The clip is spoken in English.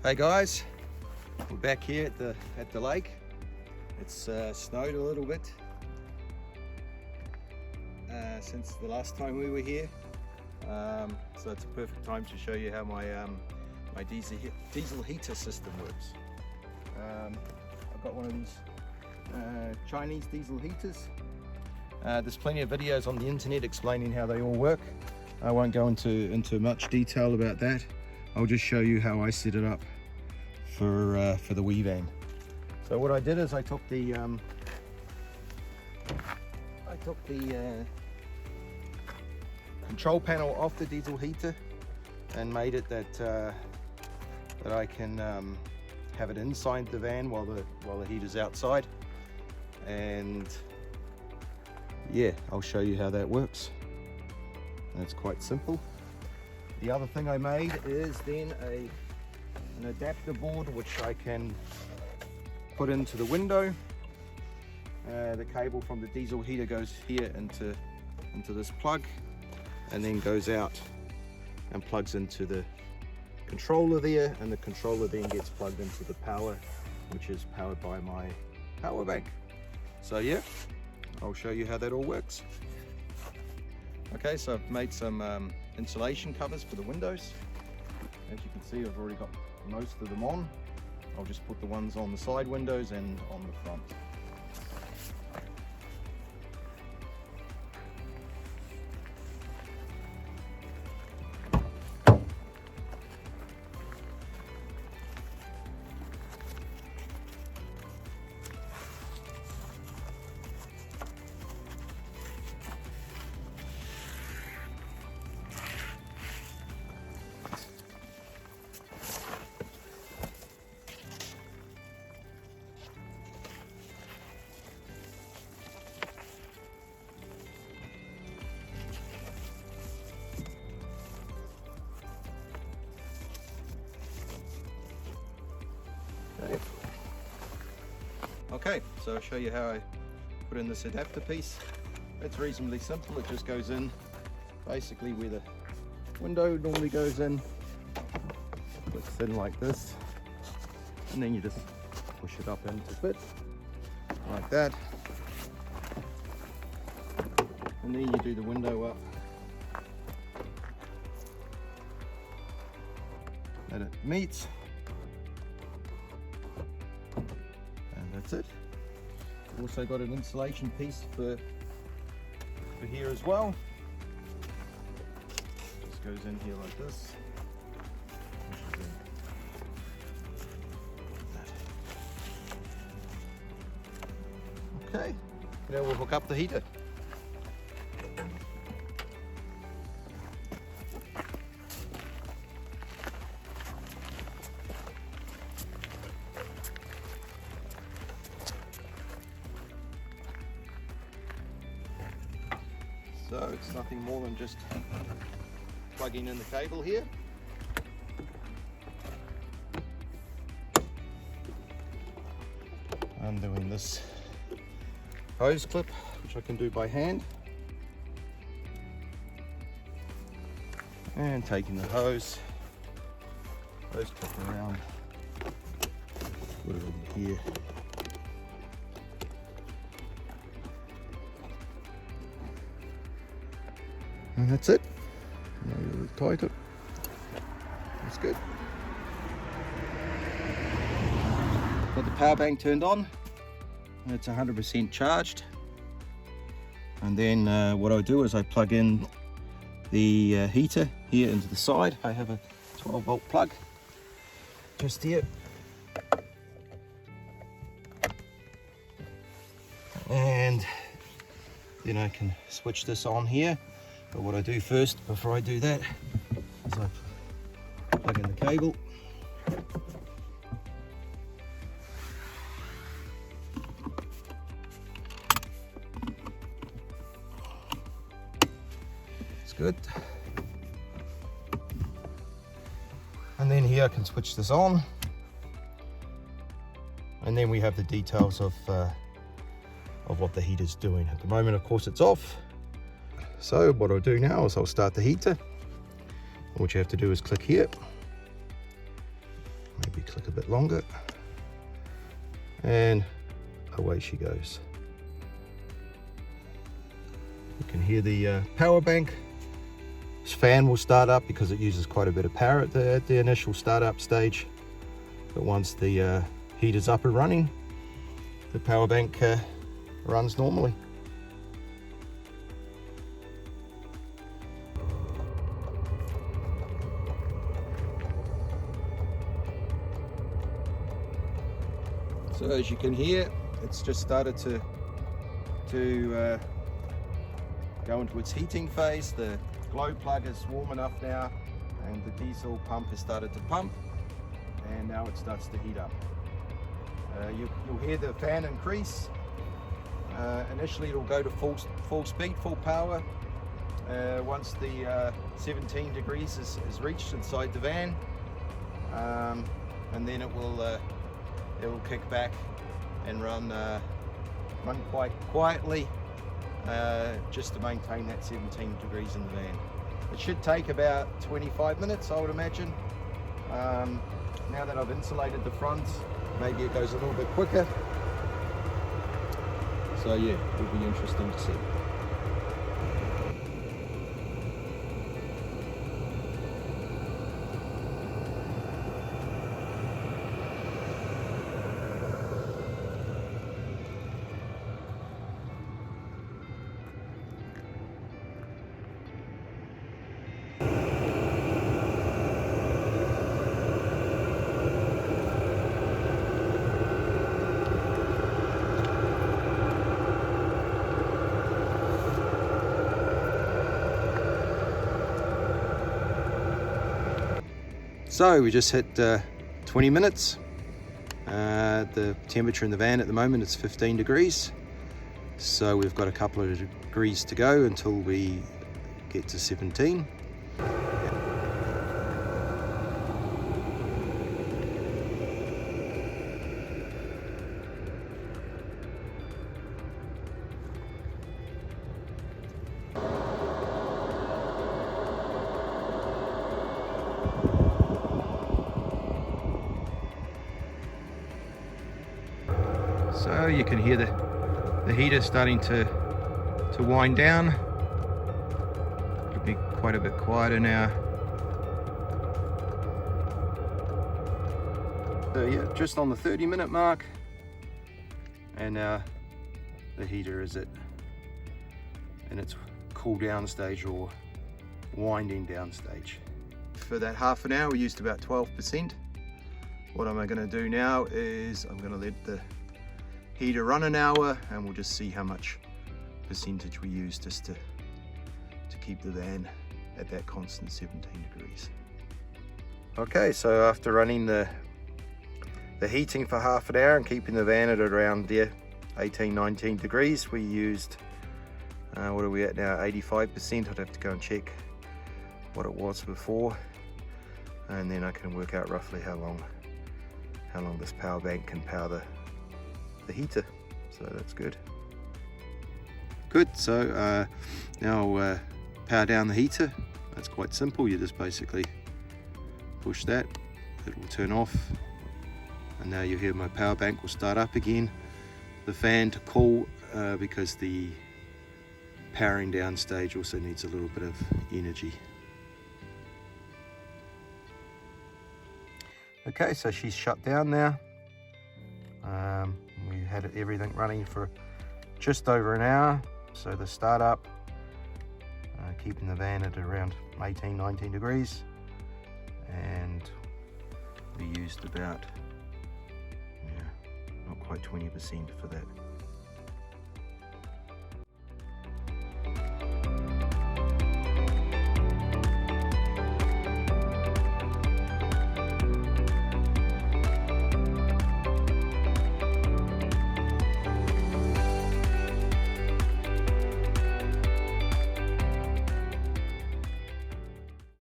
Hey guys, we're back here at the lake. It's snowed a little bit since the last time we were here, so it's a perfect time to show you how my my diesel heater system works. I've got one of these Chinese diesel heaters. There's plenty of videos on the internet explaining how they all work. I won't go into much detail about that. I'll just show you how I set it up for the wee van. So what I did is I took the control panel off the diesel heater and made it that I can have it inside the van while the heater's outside. And yeah, I'll show you how that works. That's quite simple. The other thing I made is then an adapter board which I can put into the window. The cable from the diesel heater goes here into this plug and then goes out and plugs into the controller there, and the controller then gets plugged into the power, which is powered by my power bank. So yeah, I'll show you how that all works. Okay, so I've made some insulation covers for the windows. As you can see, I've already got most of them on. I'll just put the ones on the side windows and on the front. Okay, so I'll show you how I put in this adapter piece. It's reasonably simple. It just goes in basically where the window normally goes in. It's in like this, and then you just push it up into fit like that, and then you do the window up that it meets. That's it. I've also got an insulation piece for here as well. Just goes in here like this. Okay, now we'll hook up the heater. So it's nothing more than just plugging in the cable here. I'm doing this hose clip, which I can do by hand. And taking the hose clip around, put it over here. And that's it. Tight it. That's good. Got the power bank turned on. It's 100% charged. And then what I do is I plug in the heater here into the side. I have a 12-volt plug just here. And then I can switch this on here. But what I do first, before I do that, is I plug in the cable. It's good. And then here I can switch this on. And then we have the details of what the heater's doing. At the moment, of course, it's off. So what I'll do now is I'll start the heater. What you have to do is click here, Maybe click a bit longer. And away she goes. You can hear the power bank. This fan will start up because it uses quite a bit of power at the initial startup stage. But once the heater's up and running, the power bank runs normally. So as you can hear, it's just started to go into its heating phase. The glow plug is warm enough now, and the diesel pump has started to pump, and now it starts to heat up. You'll hear the fan increase. Initially it'll go to full speed, full power. Once the 17 degrees is reached inside the van, and then it will kick back and run quite quietly, just to maintain that 17 degrees in the van. It should take about 25 minutes, I would imagine. Now that I've insulated the front, maybe it goes a little bit quicker. So yeah, it'll be interesting to see. So we just hit 20 minutes. The temperature in the van at the moment is 15 degrees. So we've got a couple of degrees to go until we get to 17. So you can hear the heater starting to wind down. It'll be quite a bit quieter now. So yeah, just on the 30-minute mark, and now the heater is in its cool down stage, or winding down stage. For that half an hour we used about 12%. What am I going to do now is I'm going to let the heater run an hour, and we'll just see how much percentage we use, just to keep the van at that constant 17 degrees. Okay, so after running the heating for half an hour and keeping the van at around there 18-19 degrees, we used what are we at now, 85%. I'd have to go and check what it was before, and then I can work out roughly how long this power bank can power the heater. So that's good. So now I'll power down the heater. That's quite simple. You just basically push that, it will turn off, and now you hear my power bank will start up again. The fan to cool, because the powering down stage also needs a little bit of energy. Okay, so she's shut down now. We had everything running for just over an hour. So the startup, keeping the van at around 18-19 degrees, and we used about, not quite 20% for that